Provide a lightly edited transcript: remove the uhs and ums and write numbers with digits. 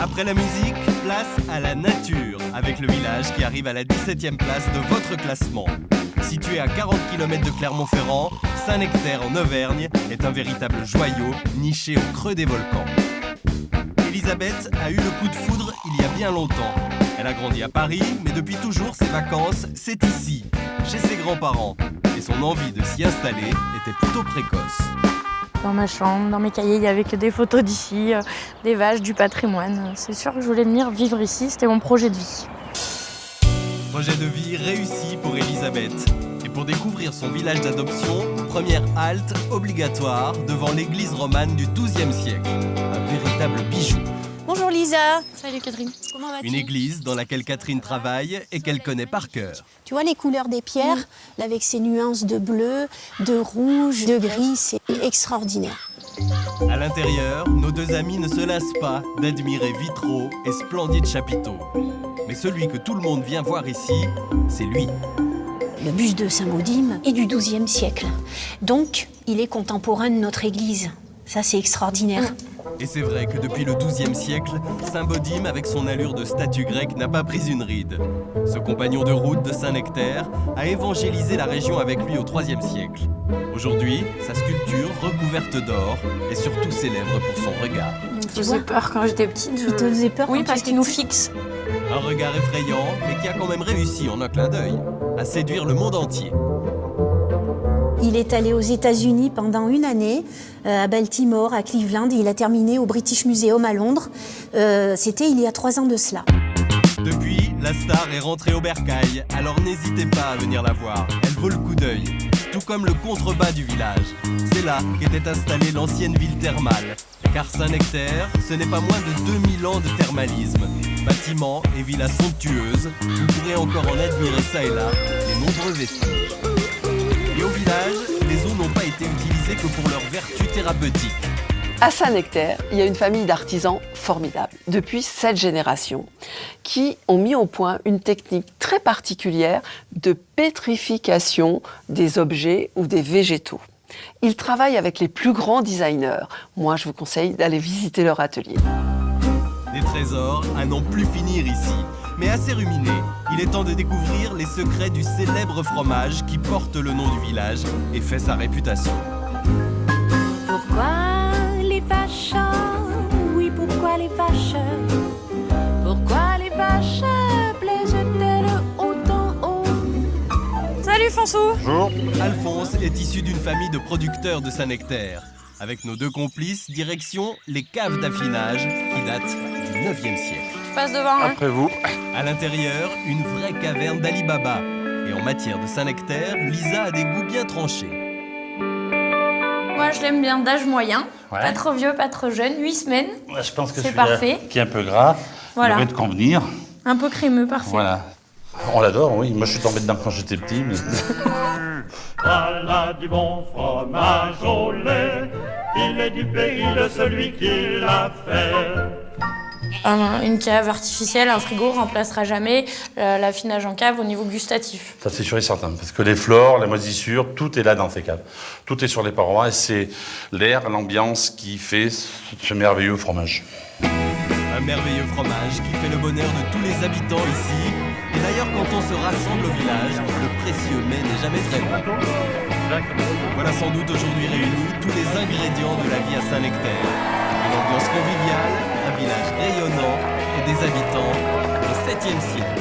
Après la musique, place à la nature, avec le village qui arrive à la 17e place de votre classement. Situé à 40 km de Clermont-Ferrand, Saint-Nectaire en Auvergne est un véritable joyau niché au creux des volcans. Elisabeth a eu le coup de foudre il y a bien longtemps. Elle a grandi à Paris, mais depuis toujours ses vacances, c'est ici, chez ses grands-parents. Et son envie de s'y installer était plutôt précoce. Dans ma chambre, dans mes cahiers, il n'y avait que des photos d'ici, des vaches, du patrimoine. C'est sûr que je voulais venir vivre ici, c'était mon projet de vie. Projet de vie réussi pour Elisabeth. Et pour découvrir son village d'adoption, première halte obligatoire devant l'église romane du XIIe siècle. Un véritable bijou. Bonjour Lisa. Salut Catherine. Comment vas-tu? Une église dans laquelle Catherine travaille et qu'elle connaît par cœur. Tu vois les couleurs des pierres, là, avec ces nuances de bleu, de rouge, de gris, c'est extraordinaire. À l'intérieur, nos deux amis ne se lassent pas d'admirer vitraux et splendides chapiteaux. Mais celui que tout le monde vient voir ici, c'est lui. Le buste de Saint-Gaudime est du XIIe siècle. Donc, il est contemporain de notre église. Ça, c'est extraordinaire. Et c'est vrai que depuis le XIIe siècle, Saint-Gaudime, avec son allure de statue grecque, n'a pas pris une ride. Ce compagnon de route de Saint-Nectaire a évangélisé la région avec lui au IIIe siècle. Aujourd'hui, sa sculpture, recouverte d'or, est surtout célèbre pour son regard. Il me faisait peur quand j'étais petite. Il te faisait peur Oui, quand parce tu qu'il nous étais fixe. Un regard effrayant, mais qui a quand même réussi en un clin d'œil à séduire le monde entier. Il est allé aux États-Unis pendant une année, à Baltimore, à Cleveland, et il a terminé au British Museum à Londres. C'était il y a 3 ans de cela. Depuis, la star est rentrée au bercail, alors n'hésitez pas à venir la voir. Elle vaut le coup d'œil, tout comme le contrebas du village. C'est là qu'était installée l'ancienne ville thermale. Car Saint-Nectaire, ce n'est pas moins de 2000 ans de thermalisme. Bâtiments et villas somptueuses, vous pourrez encore en admirer ça et là les nombreux vestiges. Et au village, les eaux n'ont pas été utilisées que pour leur vertu thérapeutique. À Saint-Nectaire, il y a une famille d'artisans formidables, depuis 7 générations, qui ont mis au point une technique très particulière de pétrification des objets ou des végétaux. Ils travaillent avec les plus grands designers. Moi, je vous conseille d'aller visiter leur atelier. Des trésors à n'en plus finir ici. Mais assez ruminé, il est temps de découvrir les secrets du célèbre fromage qui porte le nom du village et fait sa réputation. Pourquoi les vaches? Oui, pourquoi les vaches? Pourquoi les vaches plaisent-elles autant haut? Salut François. Bonjour. Alphonse est issu d'une famille de producteurs de Saint-Nectaire. Avec nos deux complices, direction les caves d'affinage qui datent du 9e siècle. Je passe devant. Hein. Après vous. À l'intérieur, une vraie caverne d'Ali Baba. Et en matière de Saint-Nectaire, Lisa a des goûts bien tranchés. Moi, je l'aime bien d'âge moyen. Ouais. Pas trop vieux, pas trop jeune. 8 semaines. Ouais, je pense que C'est celui-là, parfait. qui est un peu gras, Voilà. devrait te convenir. Un peu crémeux, parfait. Voilà. On l'adore, oui. Moi, je suis tombé dedans quand j'étais petit. Mais... Voilà du bon fromage au lait, il est du pays de celui qui l'a fait. Une cave artificielle, un frigo remplacera jamais l'affinage en cave au niveau gustatif. Ça, c'est sûr et certain. Parce que les flores, la moisissure, tout est là dans ces caves. Tout est sur les parois et c'est l'air, l'ambiance qui fait ce merveilleux fromage. Un merveilleux fromage qui fait le bonheur de tous les habitants ici. Et d'ailleurs, quand on se rassemble au village, le précieux mets n'est jamais très loin. Voilà sans doute aujourd'hui réunis tous les ingrédients de la vie à Saint-Nectaire. Une ambiance conviviale, un village rayonnant et des habitants au 7e siècle.